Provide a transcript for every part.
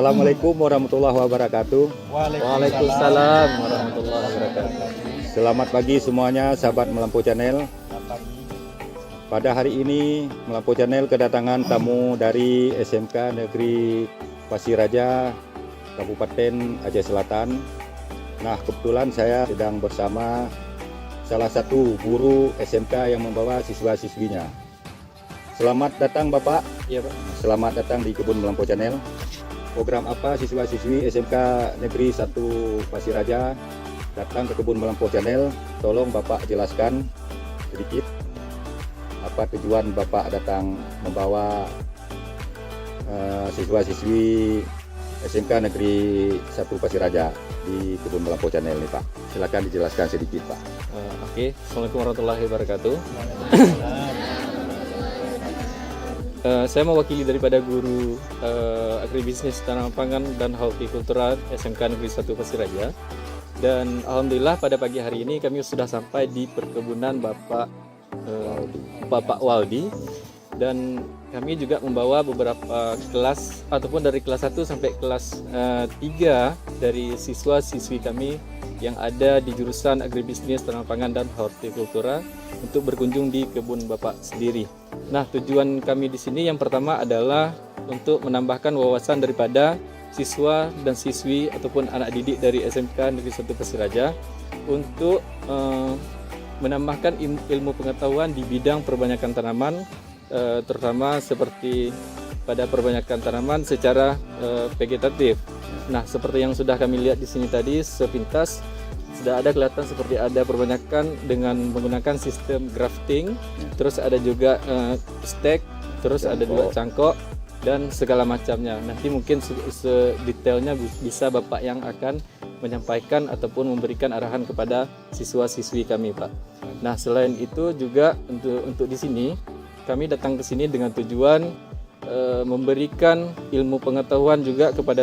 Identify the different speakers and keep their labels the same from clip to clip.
Speaker 1: Assalamualaikum warahmatullahi wabarakatuh.
Speaker 2: Waalaikumsalam warahmatullahi wabarakatuh.
Speaker 1: Selamat pagi semuanya, sahabat Melampau Channel. Pada hari ini Melampau Channel kedatangan tamu dari SMK Negeri Pasiraja, Kabupaten Aceh Selatan. Nah, kebetulan saya sedang bersama salah satu guru SMK yang membawa siswa-siswinya. Selamat datang Bapak.
Speaker 2: Iya Pak.
Speaker 1: Selamat datang di Kebun Melampau Channel. Program apa siswa-siswi SMK Negeri 1 Pasiraja datang ke Kebun Melampau Channel? Tolong Bapak jelaskan sedikit apa tujuan Bapak datang membawa siswa-siswi SMK Negeri 1 Pasiraja di Kebun Melampau Channel nih Pak. Silakan dijelaskan sedikit Pak.
Speaker 2: Oke. Assalamualaikum warahmatullahi wabarakatuh. Saya mewakili daripada guru agribisnis tanah pangan dan hortikultura SMK Negeri 1 Pasiraja. Dan alhamdulillah pada pagi hari ini kami sudah sampai di perkebunan Bapak Waldi, dan kami juga membawa beberapa kelas ataupun dari kelas 1 sampai kelas 3 dari siswa-siswi kami yang ada di jurusan agribisnis tanah pangan dan hortikultura untuk berkunjung di kebun Bapak sendiri. Nah, tujuan kami di sini yang pertama adalah untuk menambahkan wawasan daripada siswa dan siswi ataupun anak didik dari SMK Negeri 1 Pasiraja untuk menambahkan ilmu pengetahuan di bidang perbanyakan tanaman, terutama seperti pada perbanyakan tanaman secara vegetatif. Nah, seperti yang sudah kami lihat di sini tadi sepintas sudah ada kelihatan seperti ada perbanyakan dengan menggunakan sistem grafting, terus ada juga stek, terus ada juga cangkok dan segala macamnya. Nanti mungkin sedetailnya bisa Bapak yang akan menyampaikan ataupun memberikan arahan kepada siswa-siswi kami, Pak. Nah, selain itu juga untuk di sini kami datang ke sini dengan tujuan memberikan ilmu pengetahuan juga kepada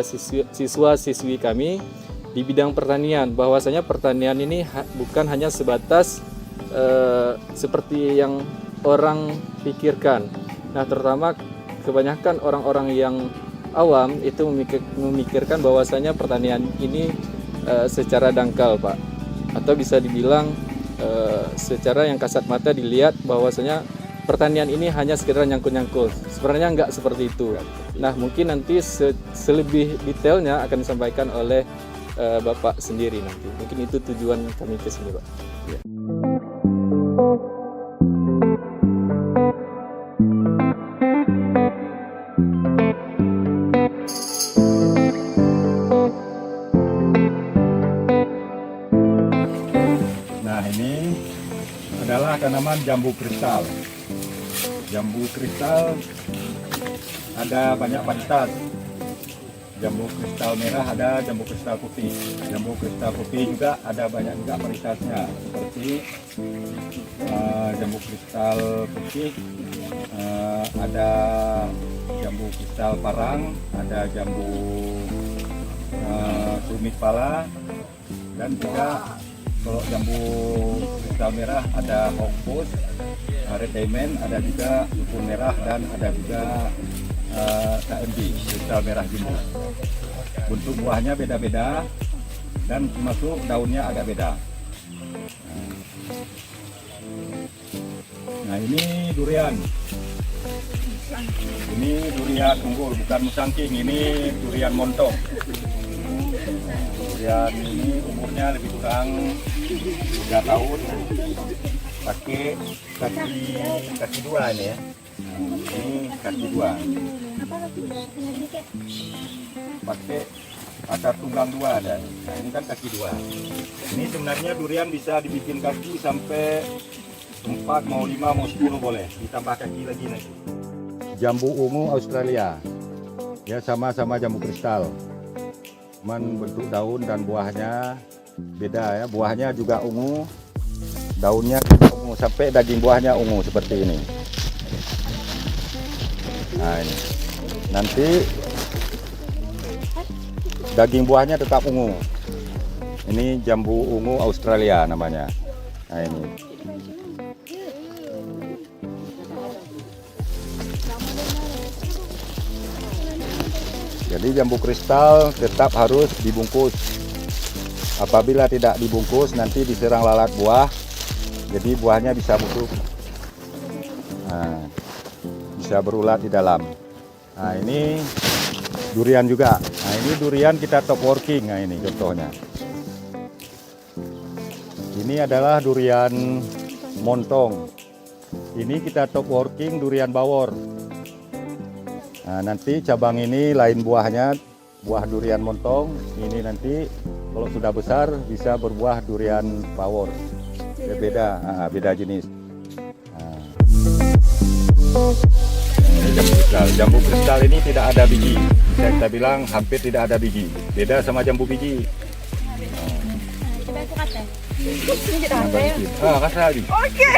Speaker 2: siswa-siswi kami di bidang pertanian, bahwasanya pertanian ini bukan hanya sebatas seperti yang orang pikirkan. Nah, terutama kebanyakan orang-orang yang awam itu memikirkan bahwasanya pertanian ini secara dangkal, Pak, atau bisa dibilang secara yang kasat mata dilihat bahwasanya pertanian ini hanya sekedar nyangkut-nyangkut. Sebenarnya enggak seperti itu. Nah, mungkin nanti selebih detailnya akan disampaikan oleh Bapak sendiri nanti. Mungkin itu tujuan kami ke sini, Pak. Ya.
Speaker 1: Nah, ini adalah tanaman jambu kristal. Jambu kristal ada banyak varietas. Jambu kristal merah ada, jambu kristal putih. Jambu kristal putih juga ada banyak juga varietasnya. Seperti jambu kristal putih, ada jambu kristal parang, ada jambu tumit pala, dan juga kalau jambu kristal merah ada hongkos, red diamond, ada juga sukun merah, dan ada juga KMB, kristal merah jumbo. Bentuk buahnya beda-beda dan termasuk daunnya agak beda. Nah, ini durian. Ini durian unggul, bukan musangking, ini durian montong. Durian ini umurnya lebih kurang 3 tahun, pakai kaki 2 ini ya. Ini kaki 2, pakai akar tunggang 2 ada. Nah, ini kan kaki 2. Ini sebenarnya durian bisa dibikin kaki sampai 4, mau 5, mau 10 boleh, ditambah kaki lagi nanti. Jambu ungu Australia ya, sama-sama jambu kristal, cuman bentuk daun dan buahnya beda ya. Buahnya juga ungu, daunnya juga ungu, sampai daging buahnya ungu seperti ini. Nah, ini nanti daging buahnya tetap ungu. Ini jambu ungu Australia namanya. Nah, ini Jadi jambu kristal tetap harus dibungkus. Apabila tidak dibungkus nanti diserang lalat buah, jadi buahnya bisa busuk. Nah, bisa berulat di dalam. Nah, ini durian juga. Nah, ini durian kita top working. Nah, ini contohnya. Ini adalah durian montong. Ini kita top working durian bawor. Nah, nanti cabang ini lain buahnya, buah durian montong. Ini nanti kalau sudah besar bisa berbuah durian bawor. Beda, beda jenis. Nah. Jambu kristal ini tidak ada biji. Bisa kita bilang hampir tidak ada biji. Beda sama jambu biji. Kata lagi. Oke.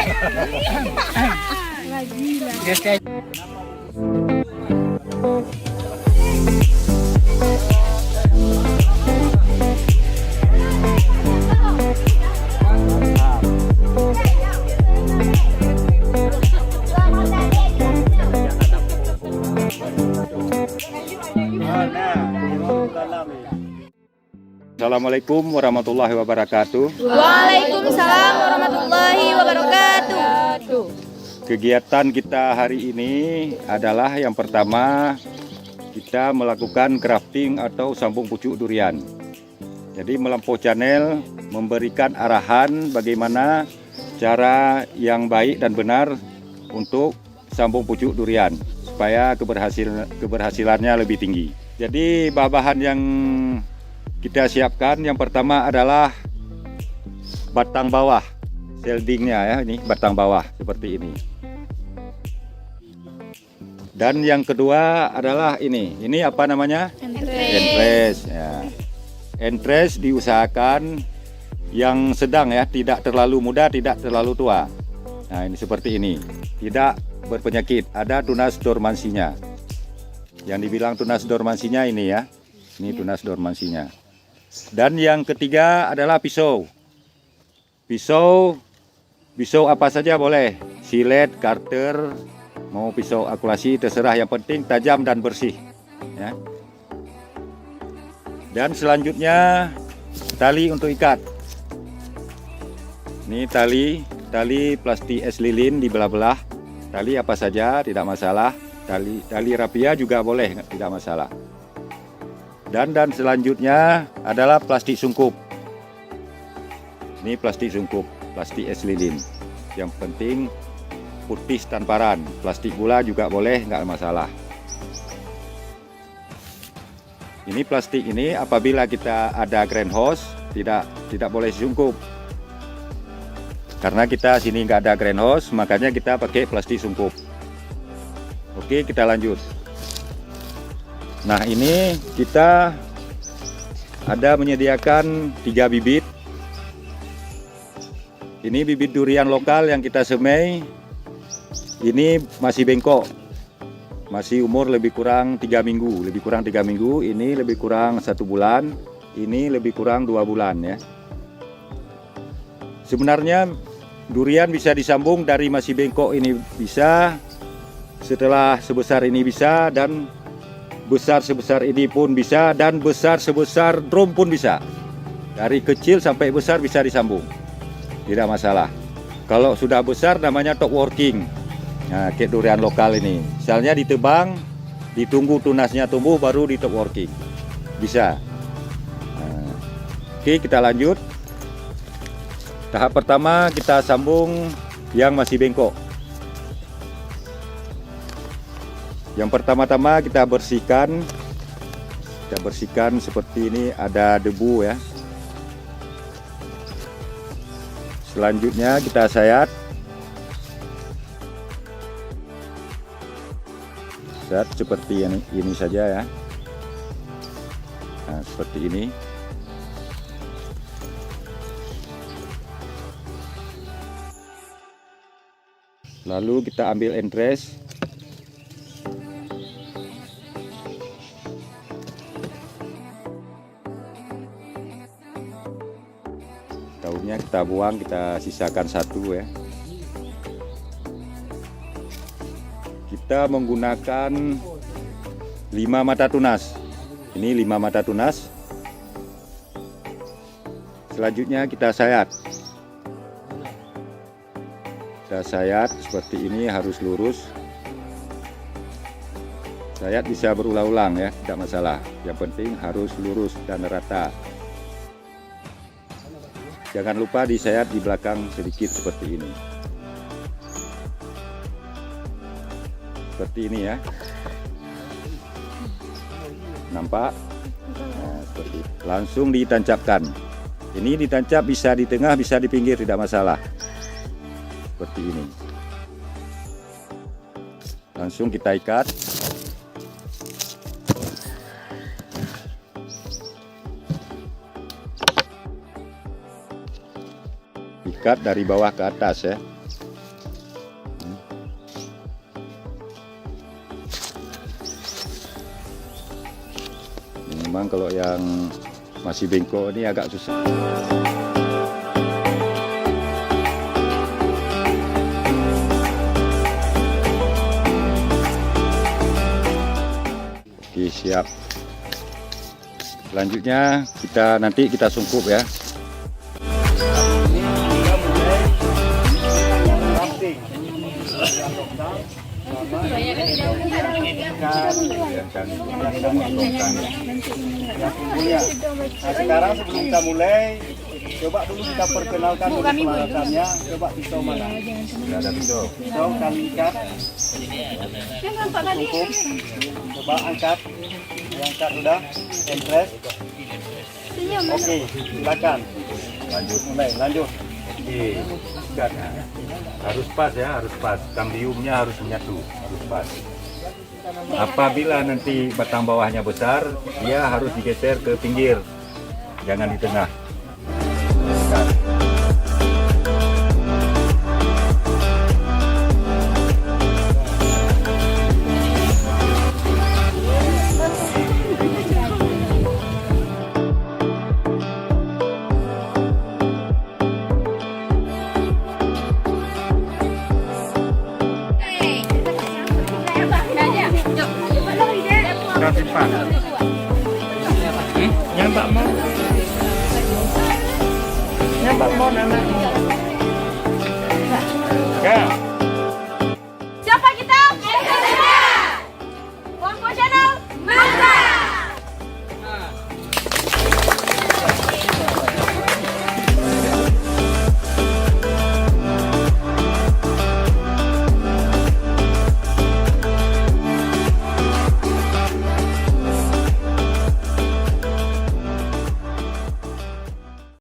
Speaker 1: Assalamualaikum warahmatullahi wabarakatuh.
Speaker 3: Waalaikumsalam warahmatullahi wabarakatuh.
Speaker 1: Kegiatan kita hari ini adalah yang pertama kita melakukan grafting atau sambung pucuk durian. Jadi Melampau Channel memberikan arahan bagaimana cara yang baik dan benar untuk sambung pucuk durian supaya keberhasilannya lebih tinggi. Jadi bahan yang kita siapkan yang pertama adalah batang bawah, seldingnya ya, ini batang bawah seperti ini. Dan yang kedua adalah ini apa namanya? Entres. Ya. Entres diusahakan yang sedang ya, tidak terlalu muda, tidak terlalu tua. Nah ini seperti ini, tidak berpenyakit, ada tunas dormansinya. Yang dibilang tunas dormansinya ini ya, ini tunas dormansinya. Dan yang ketiga adalah pisau. Pisau apa saja boleh. Silet, karter, mau pisau akulasi terserah. Yang penting tajam dan bersih. Ya. Dan selanjutnya tali untuk ikat. Ini tali plastik es lilin dibelah-belah. Tali apa saja tidak masalah. Tali rapia juga boleh, tidak masalah. Dan selanjutnya adalah plastik sungkup. Ini plastik sungkup, plastik es lilin. Yang penting putih transparan. Plastik gula juga boleh, nggak masalah. Ini plastik ini apabila kita ada greenhouse tidak boleh sungkup. Karena kita sini nggak ada greenhouse, makanya kita pakai plastik sungkup. Oke, kita lanjut. Nah ini kita ada menyediakan 3 bibit. Ini bibit durian lokal yang kita semai. Ini masih bengkok, masih umur lebih kurang 3 minggu. Ini lebih kurang 1 bulan. Ini lebih kurang 2 bulan ya. Sebenarnya durian bisa disambung dari masih bengkok ini bisa, setelah sebesar ini bisa, dan besar sebesar ini pun bisa, dan besar sebesar drum pun bisa. Dari kecil sampai besar bisa disambung, tidak masalah. Kalau sudah besar namanya top working. Nah, kayak durian lokal ini, misalnya ditebang, ditunggu tunasnya tumbuh baru di top working, bisa. Nah, oke, kita lanjut. Tahap pertama kita sambung yang masih bengkok. Yang pertama-tama kita bersihkan seperti ini, ada debu ya. Selanjutnya kita sayat. Seperti ini saja ya. Nah, seperti ini. Lalu kita ambil entres. Daunnya kita buang, kita sisakan 1 ya. Kita menggunakan 5 mata tunas. Ini 5 mata tunas. Selanjutnya kita sayat. Kita sayat seperti ini, harus lurus. Sayat bisa berulang-ulang ya, tidak masalah. Yang penting harus lurus dan rata. Jangan lupa disayat di belakang sedikit seperti ini. Seperti ini ya. Nampak? Nah, seperti itu. Langsung ditancapkan. Ini ditancap bisa di tengah, bisa di pinggir, tidak masalah. Seperti ini. Langsung kita ikat. Ikat dari bawah ke atas ya. Memang kalau yang masih bengkok ini agak susah. Oke, siap. Selanjutnya nanti kita sungkup ya. Nah, sekarang sebelum kita mulai, coba dulu kita perkenalkan dulu peralatannya. Coba pisau mana? Tidak ada pisau. Pisau kali ikat. Cukup. Coba angkat. Diangkat sudah. Empres. Oke, silakan. Lanjut. Mulai, lanjut. Oke, ikat. Harus pas ya, harus pas. Kambiumnya harus menyatu, harus pas. Apabila nanti batang bawahnya besar, dia harus digeser ke pinggir, jangan di tengah. Simpan. Nyambak mon. Nyambak mon anak. Ya.